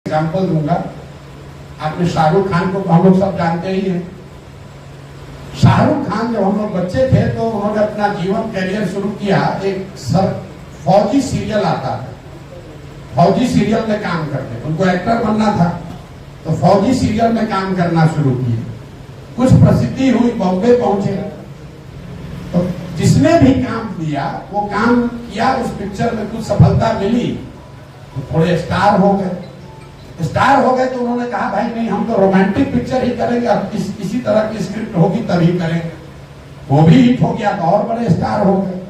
Example दूंगा। आपने शाहरुख खान को हम लोग सब जानते ही हैं। शाहरुख खान जब हम लोग बच्चे थे तो उन्होंने अपना जीवन कैरियर शुरू किया। एक फौजी सीरियल आता था, फौजी सीरियल में काम करते, उनको एक्टर बनना था तो फौजी सीरियल में काम करना शुरू किए। कुछ प्रसिद्धि हुई, बॉम्बे पहुंचे तो जिसने भी काम दिया वो काम किया, उस पिक्चर में कुछ सफलता मिली तो थोड़े स्टार हो गए। स्टार हो गए तो उन्होंने कहा भाई नहीं, हम तो रोमांटिक पिक्चर ही करेंगे, अब किसी तरह की स्क्रिप्ट होगी तभी करेंगे। वो भी हिट हो गया तो और बड़े स्टार हो गए।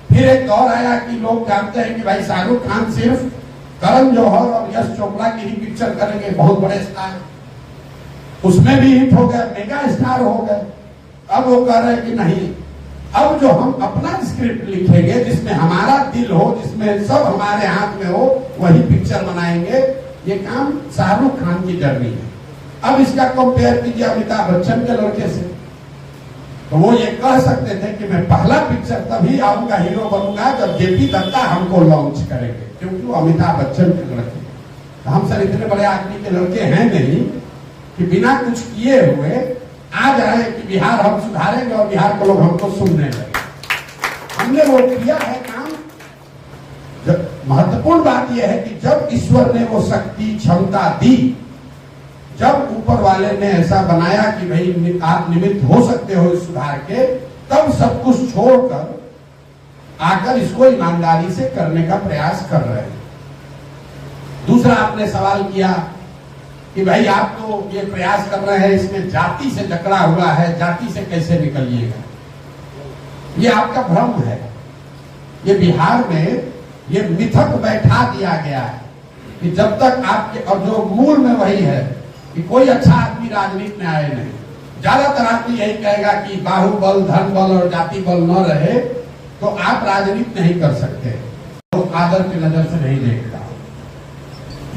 फिर एक दौर आया कि लोग जानते हैं कि भाई शाहरुख खान सिर्फ करण जौहर और यश चोपड़ा की ही पिक्चर करेंगे, बहुत बड़े स्टार, उसमें भी हिट हो गए, मेगा स्टार हो गए। अब वो कह रहे कि नहीं, अब जो हम अपना स्क्रिप्ट लिखेंगे जिसमें हमारा दिल हो, जिसमें सब हमारे हाथ में हो, वही पिक्चर बनाएंगे। ये काम शाहरुख खान की जर्नी है। अब इसका कंपेयर कीजिए अमिताभ बच्चन के लड़के से, तो वो ये कह सकते थे कि मैं पहला पिक्चर तभी आऊंगा, हीरो बनूंगा जब जेपी दत्ता हमको लॉन्च करेंगे, क्योंकि वो अमिताभ बच्चन के लड़के। तो हम सर इतने बड़े आदमी के लड़के हैं नहीं कि बिना कुछ किए हुए आ जाए कि बिहार हम सुधारेंगे और बिहार के लोग हमको सुनने लगे। हमने वो किया है काम। जब महत्वपूर्ण बात यह है कि जब ईश्वर ने वो शक्ति क्षमता दी, जब ऊपर वाले ने ऐसा बनाया कि भाई आप निमित्त हो सकते हो इस सुधार के, तब सब कुछ छोड़कर आकर इसको ईमानदारी से करने का प्रयास कर रहे हैं। दूसरा आपने सवाल किया कि भाई आप तो ये प्रयास कर रहे हैं, इसमें जाति से जकड़ा हुआ है, जाति से कैसे निकलिएगा? ये आपका भ्रम है। ये बिहार में ये मिथक बैठा दिया गया है कि जब तक आपके, और जो मूल में वही है कि कोई अच्छा आदमी राजनीति में आए नहीं। ज्यादातर आदमी यही कहेगा कि बाहुबल, धन बल और जाति बल न रहे तो आप राजनीति नहीं कर सकते, तो आदर की नजर से नहीं देखता।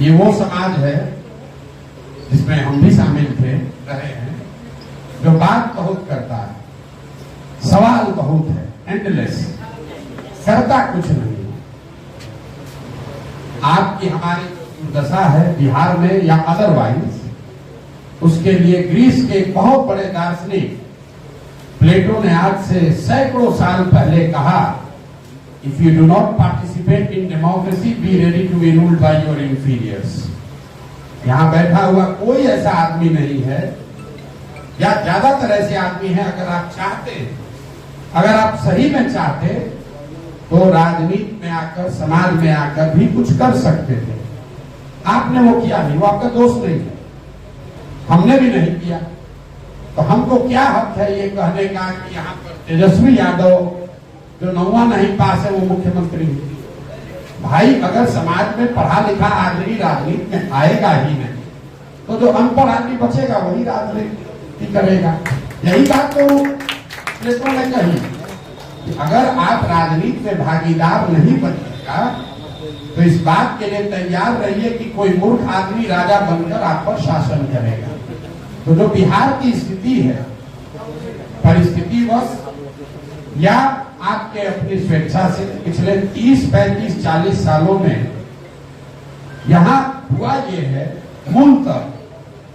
ये वो समाज है जिसमें हम भी शामिल थे, रहे हैं, जो बात बहुत करता है, सवाल बहुत है, एंडलेस, करता कुछ नहीं। आपकी हमारी दशा है बिहार में या अदरवाइज, उसके लिए ग्रीस के बहुत बड़े दार्शनिक प्लेटो ने आज से सैकड़ों साल पहले कहा, if you do not participate in democracy be ready to be ruled by your inferiors. यहां बैठा हुआ कोई ऐसा आदमी नहीं है, या ज्यादातर ऐसे आदमी हैं, अगर आप चाहते, अगर आप सही में चाहते तो राजनीति में आकर, समाज में आकर भी कुछ कर सकते थे। आपने वो किया नहीं, वो आपका दोष नहीं है, हमने भी नहीं किया। तो हमको क्या हक है ये कहने का कि यहाँ पर तेजस्वी यादव जो 9वां नहीं पास है वो मुख्यमंत्री है? भाई अगर समाज में पढ़ा लिखा आदमी राजनीति में आएगा ही नहीं तो जो अनपढ़ आदमी बचेगा वही राजनीति करेगा। यही बात तो प्लेटो ने कही कि अगर आप राजनीति में भागीदार नहीं बनेगा तो इस बात के लिए तैयार रहिए कि कोई मूर्ख आदमी राजा बनकर आप पर शासन करेगा। तो जो बिहार की स्थिति है, परिस्थितिवश या आपके अपनी स्वेच्छा से, पिछले 30, 35, 40 सालों में यहां हुआ ये है मूलतः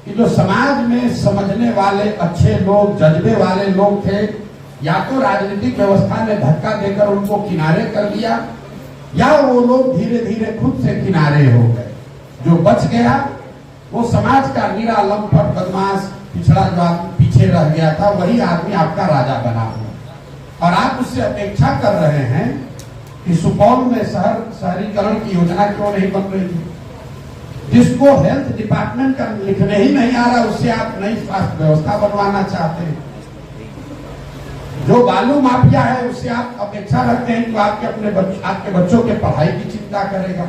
कि जो समाज में समझने वाले अच्छे लोग, जज्बे वाले लोग थे, या तो राजनीतिक व्यवस्था ने धक्का देकर उनको किनारे कर लिया, या वो लोग धीरे धीरे खुद से किनारे हो गए। जो बच गया वो समाज का नीरा लंपट बदमाश पिछड़ा जो आदमी पीछे रह गया था, वही आदमी आपका राजा बना हुआ। और आप उससे अपेक्षा कर रहे हैं कि सुपौल में शहरीकरण की योजना क्यों नहीं बन रही थी? जिसको हेल्थ डिपार्टमेंट का लिखने ही नहीं आ रहा, उससे आप नई स्वास्थ्य व्यवस्था बनवाना चाहते हैं। जो बालू माफिया है उससे आप अपेक्षा रखते हैं कि आपके बच्चों के पढ़ाई की चिंता करेगा।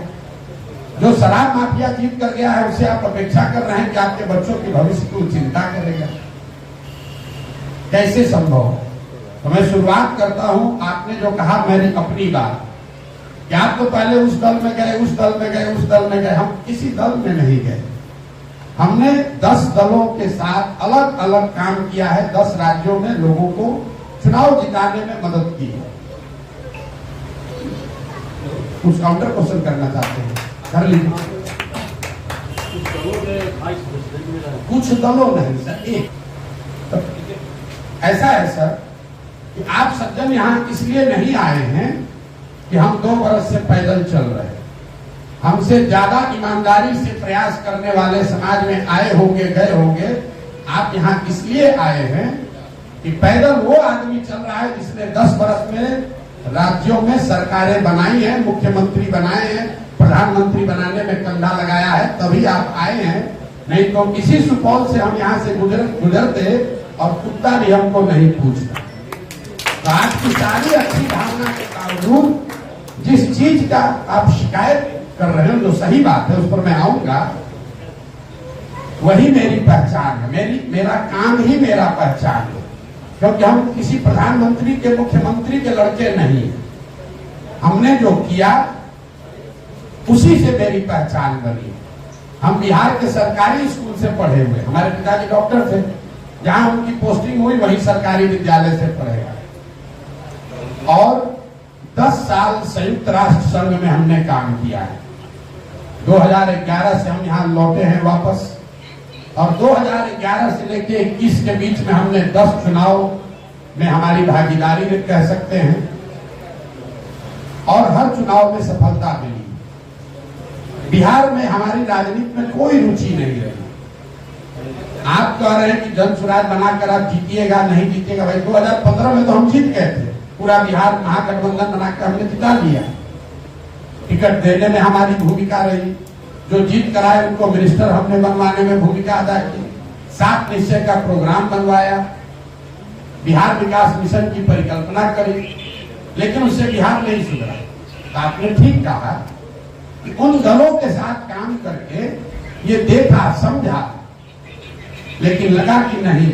जो शराब माफिया जीत कर गया है उससे आप अपेक्षा कर रहे हैं कि आपके बच्चों के भविष्य की चिंता करेगा। कैसे संभव है? तो मैं शुरुआत करता हूं, आपने जो कहा मेरी अपनी बात, कि आप तो पहले उस दल में गए, उस दल में गए, उस दल में गए। हम किसी दल में नहीं गए। हमने 10 दलों के साथ अलग अलग काम किया है। 10 राज्यों में लोगों को चुनाव जिताने में मदद की है। कुछ काउंटर क्वेश्चन करना चाहते हैं, कर लीजिए। कुछ दलों नहीं सर, एक तो ऐसा है सर कि आप सज्जन यहाँ इसलिए नहीं आए हैं कि हम 2 वर्ष से पैदल चल रहे हैं। हमसे ज्यादा ईमानदारी से प्रयास करने वाले समाज में आए होंगे, गए होंगे। आप यहाँ इसलिए आए हैं कि पैदल वो आदमी चल रहा है जिसने 10 वर्ष में राज्यों में सरकारें बनाई हैं, मुख्यमंत्री बनाए हैं, प्रधानमंत्री बनाने में कंधा लगाया है, तभी आप आए हैं। नहीं तो किसी सुपौल से हम यहाँ से गुजरते और कुत्ता भी हमको नहीं पूछता। तो आपकी सारी अच्छी भावना के बावजूद जिस चीज का आप शिकायत कर रहे हो, जो सही बात है, उस पर मैं आऊंगा, वही मेरी पहचान है। मेरा काम ही मेरा पहचान है, क्योंकि हम किसी प्रधानमंत्री के, मुख्यमंत्री के लड़के नहीं। हमने जो किया उसी से मेरी पहचान बनी। हम बिहार के सरकारी स्कूल से पढ़े हुए, हमारे पिताजी डॉक्टर थे, जहां उनकी पोस्टिंग हुई वही सरकारी विद्यालय से पढ़े गए। और 10 साल संयुक्त राष्ट्र संघ में हमने काम किया है। 2011 से हम यहाँ लौटे हैं वापस, और 2011 से लेके 21 के बीच में हमने 10 चुनाव में हमारी भागीदारी में कह सकते हैं, और हर चुनाव में सफलता मिली। बिहार में हमारी राजनीति में कोई रुचि नहीं रही। आप कह रहे हैं कि जन सुराज बनाकर आप जीतिएगा, नहीं जीतिएगा। भाई 2015 में तो हम जीत गए थे, पूरा बिहार महागठबंधन बनाकर हमने जिता लिया। टिकट देने में हमारी भूमिका रही, जो जीत कराए उनको मिनिस्टर हमने बनवाने में भूमिका अदा की, 7 निश्चय का प्रोग्राम बनवाया, बिहार विकास मिशन की परिकल्पना करी, लेकिन उससे बिहार नहीं सुधरा। तो आपने ठीक कहा कि उन दलों के साथ काम करके ये देखा, समझा, लेकिन लगा कि नहीं,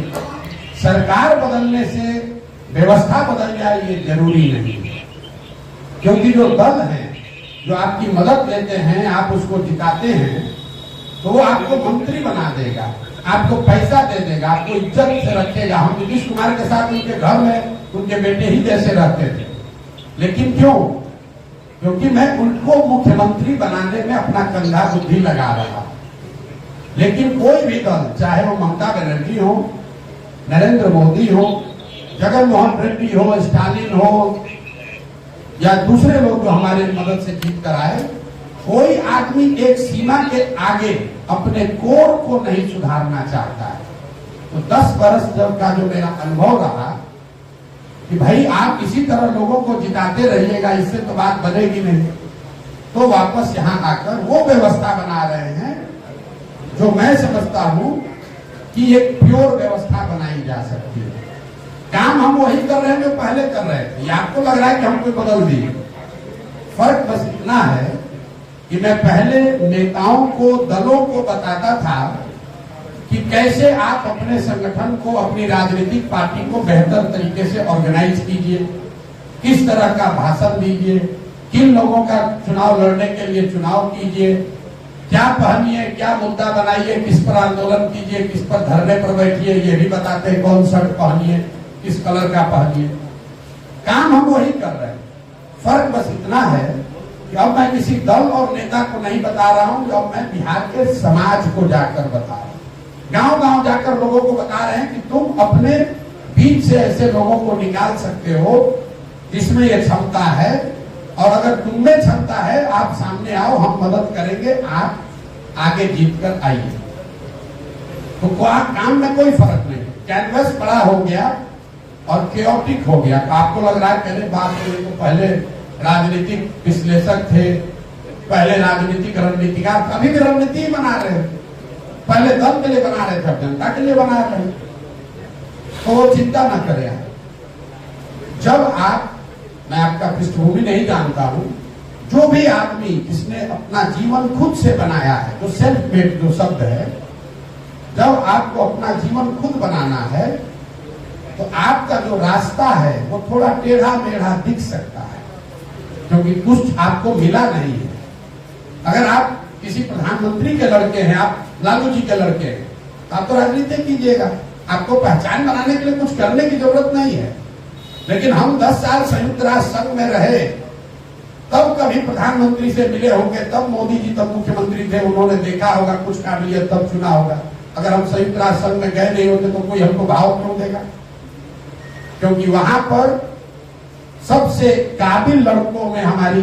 सरकार बदलने से व्यवस्था बदल जाए ये जरूरी नहीं है। क्योंकि जो दल है, जो आपकी मदद लेते हैं, आप उसको जिताते हैं, तो वो आपको मंत्री बना देगा, आपको पैसा दे देगा, आपको इज्जत से रखेगा। हम नीतीश कुमार के साथ उनके घर में उनके बेटे ही जैसे रहते थे। लेकिन क्यों? क्योंकि मैं उनको मुख्यमंत्री बनाने में अपना कंधा बुद्धि लगा रहा। लेकिन कोई भी दल, चाहे वो ममता बनर्जी हो, नरेंद्र मोदी हो, जगन मोहन रेड्डी हो, स्टालिन हो, या दूसरे लोग जो हमारे मदद से जीत कर आए, कोई आदमी एक सीमा के आगे अपने कोर को नहीं सुधारना चाहता है। तो 10 वर्ष जब का जो मेरा अनुभव रहा कि भाई आप इसी तरह लोगों को जिताते रहिएगा, इससे तो बात बनेगी नहीं, तो वापस यहाँ आकर वो व्यवस्था बना रहे हैं जो मैं समझता हूं कि एक प्योर व्यवस्था बनाई जा सकती है। काम हम वही कर रहे हैं जो पहले कर रहे थे। ये आपको लग रहा है कि हमको बदल दिए। फर्क बस इतना है कि मैं पहले नेताओं को, दलों को बताता था कि कैसे आप अपने संगठन को, अपनी राजनीतिक पार्टी को बेहतर तरीके से ऑर्गेनाइज कीजिए, किस तरह का भाषण दीजिए, किन लोगों का चुनाव लड़ने के लिए चुनाव कीजिए, क्या पहनिए, क्या मुद्दा बनाइए, किस पर आंदोलन कीजिए, किस पर धरने पर बैठिए, ये भी बताते हैं, कौन शर्ट पहनिए, किस कलर का पहनिए। काम हम वही कर रहे हैं। फर्क बस इतना है कि अब मैं किसी दल और नेता को नहीं बता रहा हूं, अब मैं बिहार के समाज को जाकर बता रहा हूं। गांव-गांव जाकर लोगों को बता रहे हैं कि तुम अपने बीच से ऐसे लोगों को निकाल सकते हो जिसमें ये क्षमता है, और अगर तुम में क्षमता है, आप सामने आओ, हम मदद करेंगे, आप आगे जीत कर आइए। तो काम में कोई फर्क नहीं। कैनवस बड़ा हो गया और केओटिक हो गया। तो आपको लग रहा है पहले बात में तो पहले राजनीतिक विश्लेषक थे, पहले राजनीतिक रणनीतिकार, अभी भी रणनीति ही बना रहे हैं। पहले दल के लिए बना रहे थे, अब जनता के लिए बना रहे हैं। तो वो चिंता ना करें। जब आप, मैं आपका पृष्ठभूमि नहीं जानता हूं, जो भी आदमी जिसने अपना जीवन खुद से बनाया है, जो सेल्फ मेड जो शब्द है, जब आपको अपना जीवन खुद बनाना है तो आपका जो रास्ता है वो थोड़ा टेढ़ा मेढ़ा दिख सकता है, क्योंकि कुछ आपको मिला नहीं है। अगर आप किसी प्रधानमंत्री के लड़के हैं, आप लालू जी के लड़के हैं, आप तो राजनीति कीजिएगा, आपको पहचान बनाने के लिए कुछ करने की जरूरत नहीं है। लेकिन हम 10 साल संयुक्त राष्ट्र संघ में रहे, तब कभी प्रधानमंत्री से मिले होंगे, तब मोदी जी तब मुख्यमंत्री थे, उन्होंने देखा होगा कुछ काबिलियत, तब चुना होगा। अगर हम संयुक्त राष्ट्र संघ में गए नहीं होते तो कोई हमको भाव क्यों देगा? क्योंकि वहां पर सबसे काबिल लड़कों में हमारी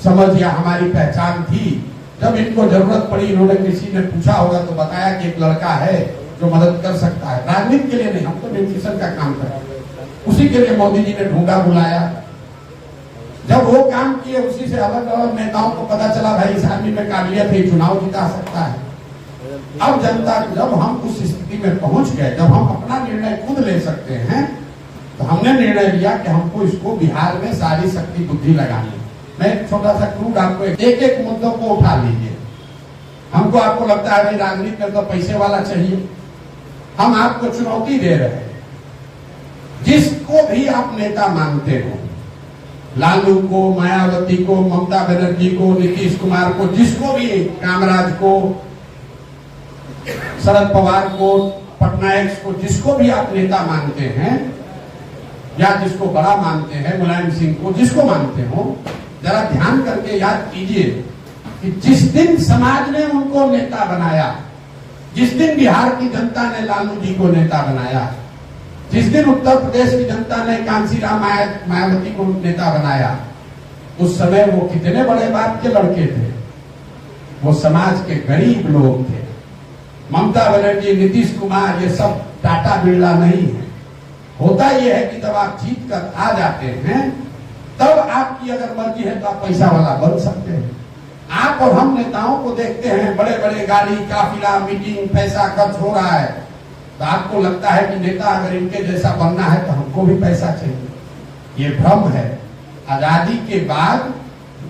समझ या हमारी पहचान थी। जब इनको जरूरत पड़ी, इन्होंने किसी ने पूछा होगा तो बताया कि एक लड़का है जो मदद कर सकता है। राजनीति के लिए नहीं, हम तो न्यूट्रिशन का काम कर रहे हैं, उसी के लिए मोदी जी ने ढूंढा बुलाया। जब वो काम किए, उसी से अलग अलग नेताओं को पता चला भाई इस आदमी में काबिलियत है, चुनाव जिता सकता है। अब जनता, जब हम उस स्थिति में पहुंच गए, जब हम अपना निर्णय खुद ले सकते हैं, तो हमने निर्णय लिया कि हमको इसको बिहार में सारी शक्ति बुद्धि लगानी है। मैं एक छोटा सा क्लू आपको, एक एक मुद्दों को उठा लीजिए। हमको आपको लगता है भाई राजनीति में तो पैसे वाला चाहिए, हम आपको चुनौती दे रहे हैं। जिसको भी आप नेता मानते हो, लालू को, मायावती को, ममता बनर्जी को, नीतीश कुमार को, जिसको भी, कामराज को, शरद पवार को, पटनायक को, जिसको भी आप नेता मानते हैं या जिसको बड़ा मानते हैं, मुलायम सिंह को, जिसको मानते हो, जरा ध्यान करके याद कीजिए कि जिस दिन समाज ने उनको नेता बनाया, जिस दिन बिहार की जनता ने लालू जी को नेता बनाया, जिस दिन उत्तर प्रदेश की जनता ने कांशीराम मायावती को नेता बनाया, उस समय वो कितने बड़े बाप के लड़के थे? वो समाज के गरीब लोग थे। ममता बनर्जी, नीतीश कुमार, ये सब टाटा बिरला नहीं है। होता यह है कि जब आप जीत कर आ जाते हैं, तब आपकी अगर मर्जी है तो आप पैसा वाला बन सकते हैं। आप और हम नेताओं को देखते हैं, बड़े बड़े गाड़ी, काफिला, मीटिंग, पैसा खर्च हो रहा है, तो आपको लगता है कि नेता अगर इनके जैसा बनना है तो हमको भी पैसा चाहिए। ये भ्रम है। आजादी के बाद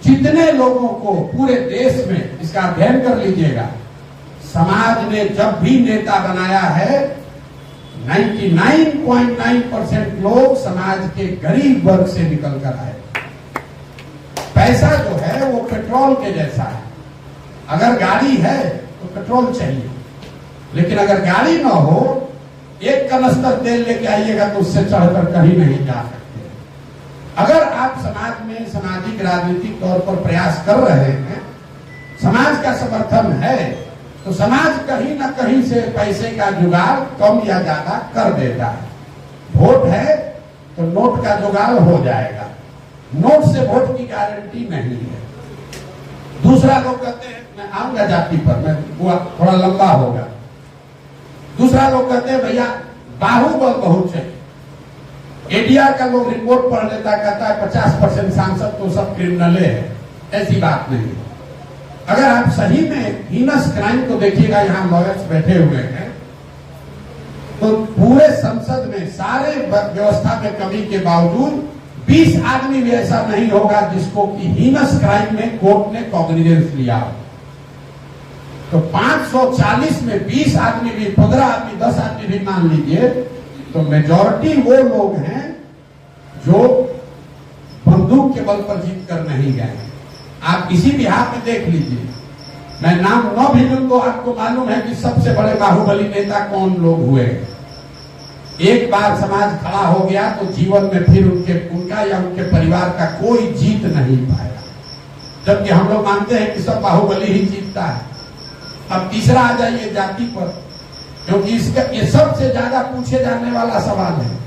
जितने लोगों को पूरे देश में, इसका अध्ययन कर लीजिएगा, समाज ने जब भी नेता बनाया है, 99.9% लोग समाज के गरीब वर्ग से निकल कर आए। पैसा जो है वो पेट्रोल के जैसा है। अगर गाड़ी है तो पेट्रोल चाहिए, लेकिन अगर गाड़ी ना हो, एक कनस्तर तेल लेके आइएगा तो उससे चढ़कर कहीं नहीं जा सकते। अगर आप समाज में सामाजिक राजनीतिक तौर पर प्रयास कर रहे हैं, समाज का समर्थन है, तो समाज कहीं ना कहीं से पैसे का जुगाड़ कम या ज्यादा कर देता है। वोट है तो नोट का जुगाड़ हो जाएगा, नोट से वोट की गारंटी नहीं है। दूसरा लोग कहते हैं, मैं आऊंगा जाति पर, मैं थोड़ा लंबा होगा। दूसरा लोग कहते हैं भैया बाहुबल बहुत चाहिए। एडीआर का लोग रिपोर्ट पढ़ लेता, कहता है 50% सांसद तो सब क्रिमिनल है। ऐसी बात नहीं। अगर आप सही में हीनस क्राइम को देखिएगा, यहां लॉयर्स बैठे हुए हैं, तो पूरे संसद में सारे व्यवस्था में कमी के बावजूद 20 आदमी भी ऐसा नहीं होगा जिसको कि हीनस क्राइम में कोर्ट ने कॉग्निजेंस लिया हो। तो 540 में 20 आदमी भी, 15 आदमी, 10 आदमी भी मान लीजिए, तो मेजॉरिटी वो लोग हैं जो बंदूक के बल पर जीत कर नहीं गए। आप इसी बिहार में देख लीजिए, मैं नाम न भी लूं तो आपको मालूम है कि सबसे बड़े बाहुबली नेता कौन लोग हुए। एक बार समाज खड़ा हो गया तो जीवन में फिर उनका या उनके परिवार का कोई जीत नहीं पाया। जबकि हम लोग मानते हैं कि सब बाहुबली ही जीतता है। अब तीसरा आ जाइए जाति पर, क्योंकि इसका ये सबसे ज्यादा पूछे जाने वाला सवाल है।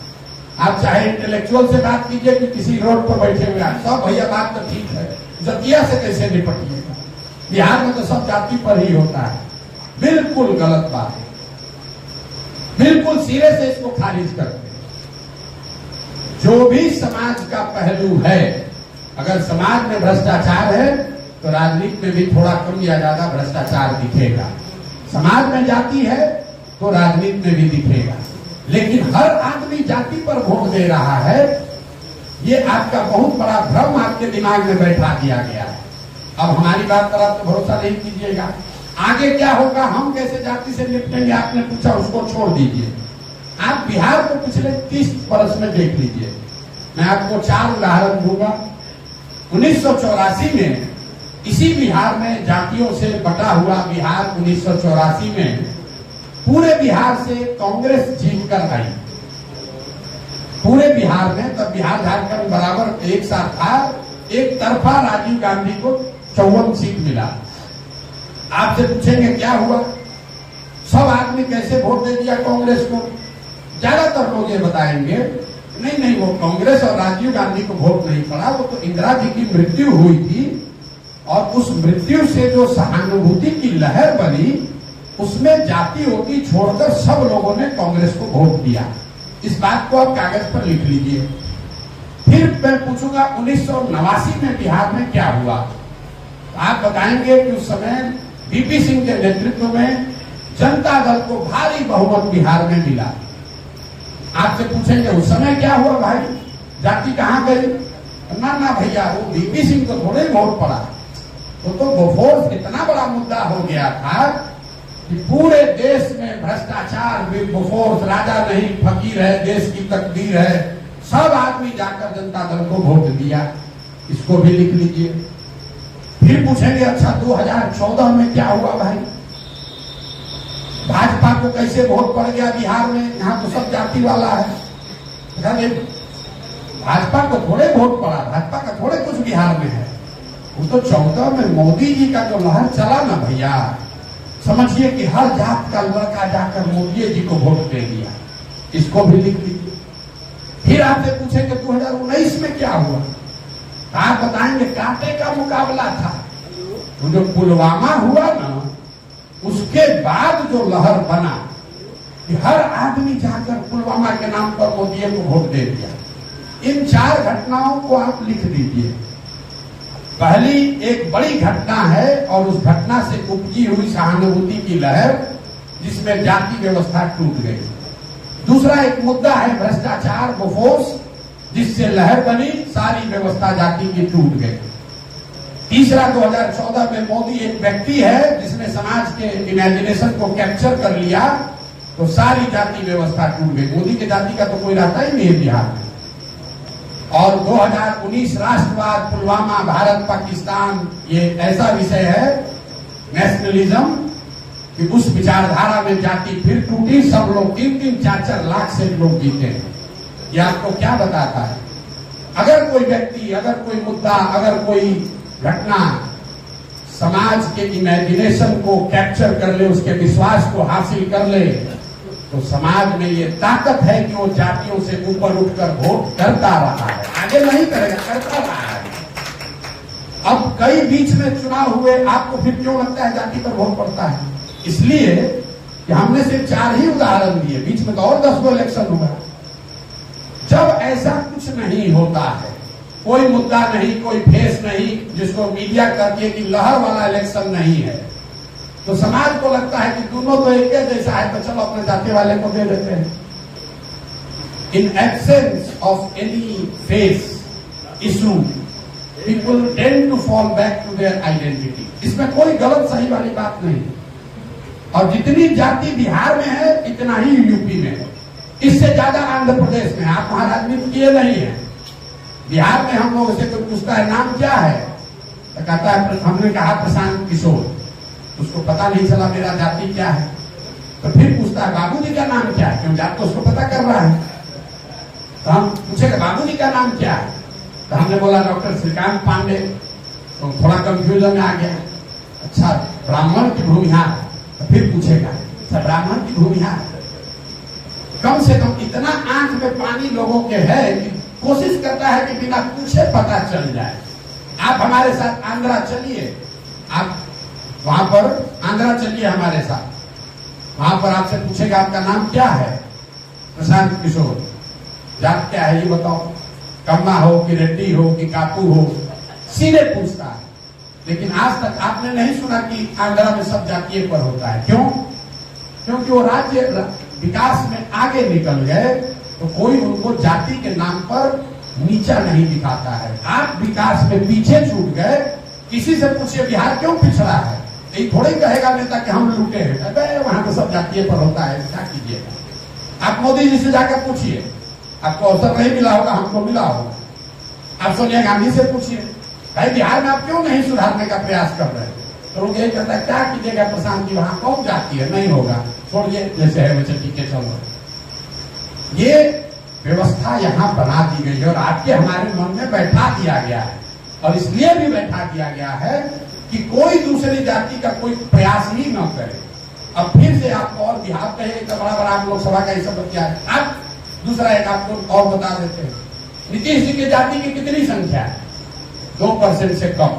आप चाहे इंटेलेक्चुअल से बात कीजिए कि किसी रोड पर बैठे हुए हैं, सब भैया बात तो ठीक है, जातिया से कैसे निपटिएगा? बिहार में तो सब जाति पर ही होता है। बिल्कुल गलत बात है, बिल्कुल सिरे से इसको खारिज करते हैं। जो भी समाज का पहलू है, अगर समाज में भ्रष्टाचार है तो राजनीति में भी थोड़ा कम या ज्यादा भ्रष्टाचार दिखेगा। समाज में जाति है तो राजनीति में भी दिखेगा। लेकिन हर आदमी जाति पर वोट दे रहा है, ये आपका बहुत बड़ा भ्रम आपके दिमाग में बैठा दिया गया है। अब हमारी बात पर आप तो भरोसा नहीं कीजिएगा। आगे क्या होगा, हम कैसे जाति से निपटेंगे, आपने पूछा, उसको छोड़ दीजिए। आप बिहार को पिछले 30 वर्ष में देख लीजिए। मैं आपको 4 उदाहरण दूंगा। 1984 में इसी बिहार में जातियों से बटा हुआ बिहार 1984 में पूरे बिहार से कांग्रेस जीत कर आई। पूरे बिहार में, तब बिहार झारखंड बराबर एक साथ था, एक तरफा राजीव गांधी को 54 सीट मिला। आपसे पूछेंगे क्या हुआ, सब आदमी कैसे वोट दे दिया कांग्रेस को? ज्यादातर लोग ये बताएंगे नहीं, वो कांग्रेस और राजीव गांधी को वोट नहीं पड़ा, वो तो इंदिरा जी की मृत्यु हुई थी और उस मृत्यु से जो सहानुभूति की लहर बनी उसमें जाति होती छोड़कर सब लोगों ने कांग्रेस को वोट दिया। इस बात को आप कागज पर लिख लीजिए। फिर मैं पूछूंगा 1989 में बिहार में क्या हुआ, आप बताएंगे कि उस समय वीपी सिंह के नेतृत्व में जनता दल को भारी बहुमत बिहार में मिला। आपसे पूछेंगे उस समय क्या हुआ भाई, जाति कहां गई? ना भैया, वो वीपी सिंह को थोड़े वोट पड़ा, तो बोफोर्स इतना बड़ा मुद्दा हो गया था कि पूरे देश में भ्रष्टाचार, बोफोर्स राजा नहीं फकीर है, देश की तकदीर है, सब आदमी जाकर जनता दल को वोट दिया। इसको भी लिख लीजिए। फिर पूछेंगे अच्छा 2014 में क्या हुआ भाई, भाजपा को कैसे वोट पड़ गया बिहार में? यहाँ तो सब जाति वाला है। भाजपा को थोड़े वोट पड़ा, भाजपा का थोड़े कुछ बिहार में है। वो तो 14 में मोदी जी का जो लहर चला ना भैया, समझिए कि हर जात का लड़का जाकर मोदी जी को वोट दे दिया। इसको भी लिख लीजिए। फिर आपसे पूछेंगे 2019 में क्या हुआ, आप बताएंगे कांटे का मुकाबला था। वो जो पुलवामा हुआ ना, उसके बाद जो लहर बना कि हर आदमी जाकर पुलवामा के नाम पर मोदी को वोट दे दिया। इन 4 घटनाओं को आप लिख दीजिए। पहली एक बड़ी घटना है और उस घटना से उपजी हुई सहानुभूति की लहर जिसमें जाति व्यवस्था टूट गई। दूसरा एक मुद्दा है भ्रष्टाचार, बोफोर्स, जिससे लहर बनी, सारी व्यवस्था जाति की टूट गई। तीसरा 2014 में मोदी एक व्यक्ति है जिसने समाज के इमेजिनेशन को कैप्चर कर लिया, तो सारी जाति व्यवस्था टूट गई। मोदी के जाति का तो कोई रहता ही नहीं है बिहार में। और 2019 राष्ट्रवाद, पुलवामा, भारत पाकिस्तान, ये ऐसा विषय है नेशनलिज्म कि उस विचारधारा में जाति फिर टूटी। सब लोग 3-3, 4-4 लाख से लोग जीते हैं। ये आपको क्या बताता है? अगर कोई व्यक्ति, अगर कोई मुद्दा, अगर कोई घटना समाज के इमेजिनेशन को कैप्चर कर ले, उसके विश्वास को हासिल कर ले, तो समाज में ये ताकत है कि वो जातियों से ऊपर उठकर वोट करता रहा है। आगे नहीं करेगा, करता रहा है। अब कई बीच में चुनाव हुए, आपको फिर क्यों लगता है जाति पर वोट पड़ता है? इसलिए कि हमने सिर्फ 4 ही उदाहरण दिए, बीच में तो और 10 गो इलेक्शन हुआ। जब ऐसा कुछ नहीं होता है, कोई मुद्दा नहीं, कोई फेस नहीं, जिसको मीडिया कहती है कि लहर वाला इलेक्शन नहीं है, तो समाज को लगता है कि दोनों तो एक जैसा है, तो चलो अपने जाति वाले को दे देते हैं। In absence of any face issue, people tend to fall back to their identity. इसमें कोई गलत सही वाली बात नहीं। और जितनी जाति बिहार में है इतना ही यूपी में है, इससे ज्यादा आंध्र प्रदेश में। आप वहां राजनीति किए नहीं है। बिहार में हम लोग से कोई पूछता है नाम क्या है, तो कहता है, हमने कहा प्रशांत किशोर, उसको पता नहीं चला मेरा जाति क्या है। तो फिर पूछता है बाबूजी का नाम क्या है, क्यों जाति तो उसको पता कर रहा है। तो हम पूछेगा बाबूजी का नाम क्या है, तो हमने बोला डॉक्टर श्रीकांत पांडे, तो थोड़ा कंफ्यूजन में आ गया। अच्छा ब्राह्मण की भूमिहार, तो फिर पूछेगा अच्छा ब्राह्मण की भूमिहार। कम से कम इतना आंख में पानी लोगों के है कि कोशिश करता है कि बिना पूछे पता चल जाए। आप हमारे साथ आंध्रा चलिए, आप वहां पर आंध्रा चलिए हमारे साथ। वहां पर आपसे पूछेगा आपका नाम क्या है, प्रशांत किशोर, जात क्या है ये बताओ, कम्मा हो कि रेड्डी हो कि कापू हो, सीधे पूछता है। लेकिन आज तक आपने नहीं सुना कि आंध्रा में सब जातीय पर होता है। क्यों? क्योंकि वो राज्य विकास में आगे निकल गए, तो कोई उनको जाति के नाम पर नीचा नहीं दिखाता है। आप विकास में पीछे छूट गए। किसी से पूछिए बिहार क्यों पिछड़ा है, ये थोड़ी कहेगा नेता कि हम लूटे हैं, अरे वहां तो सब जातीय पर होता है, क्या कीजिएगा। आप मोदी जी से जाकर पूछिए, आपको अवसर नहीं मिला होगा, हमको मिला होगा। आप सोनिया गांधी से पूछिए, भाई बिहार में आप क्यों नहीं सुधारने का प्रयास कर रहे हैं, तो लोग यही कहता है क्या कीजिएगा प्रशांत जी, वहां कौन जाती है, नहीं होगा, छोड़िए जैसे है वैसे ठीक है चलो। ये व्यवस्था यहाँ बना दी गई है और आपके हमारे मन में बैठा दिया गया है और इसलिए भी बैठा दिया गया है कि कोई दूसरी जाति का कोई प्रयास ही न करे। अब फिर से आपको और बिहार कहे एक बड़ा बड़ा आप लोकसभा का हिस्सा बच गया है। अब दूसरा एक आपको और बता देते हैं, नीतीश जी की जाति की कितनी संख्या है? 2% से कम।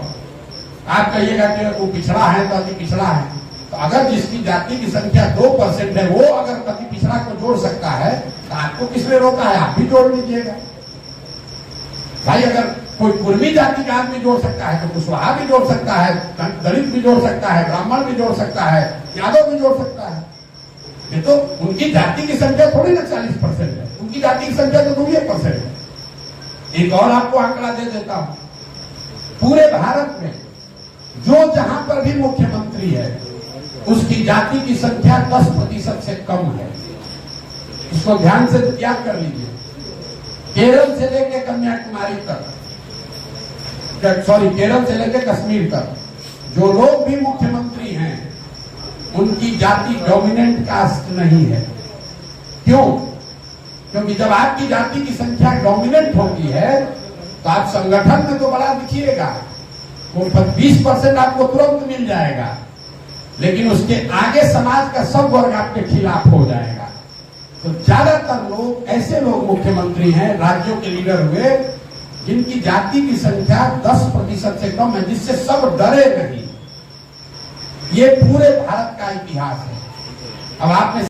आप कहिएगा कि वो पिछड़ा है तो अति पिछड़ा है, तो अगर जिसकी जाति की संख्या 2% है वो अगर अति पिछड़ा को जोड़ सकता है तो आपको किसने रोका है? आप भी जोड़ लीजिएगा भाई। अगर कोई कुर्मी जाति का आदमी जोड़ सकता है तो कुशवाहा भी जोड़ सकता है, दलित भी जोड़ सकता है, ब्राह्मण भी जोड़ सकता है, यादव भी जोड़ सकता है। ये तो उनकी जाति की संख्या थोड़ी ना 40% है, उनकी जाति की संख्या तो 2% है। एक और आपको आंकड़ा दे देता हूं, पूरे भारत में जो जहां पर भी मुख्यमंत्री है उसकी जाति की संख्या 10% से कम है। इसको ध्यान से याद कर लीजिए। केरल से लेकर कन्याकुमारी तक, केरल से लेकर कश्मीर तक जो लोग भी मुख्यमंत्री हैं उनकी जाति डोमिनेंट कास्ट नहीं है। क्यों? क्योंकि जब आपकी जाति की संख्या डोमिनेंट होती है तो आप संगठन में तो बड़ा दिखिएगा, वो 20% आपको तुरंत मिल जाएगा, लेकिन उसके आगे समाज का सब वर्ग आपके खिलाफ हो जाएगा। तो ज्यादातर लोग ऐसे लोग मुख्यमंत्री हैं, राज्यों के लीडर हुए, जिनकी जाति की संख्या 10% से कम है, जिससे सब डरे नहीं। ये पूरे भारत का इतिहास है। अब आपने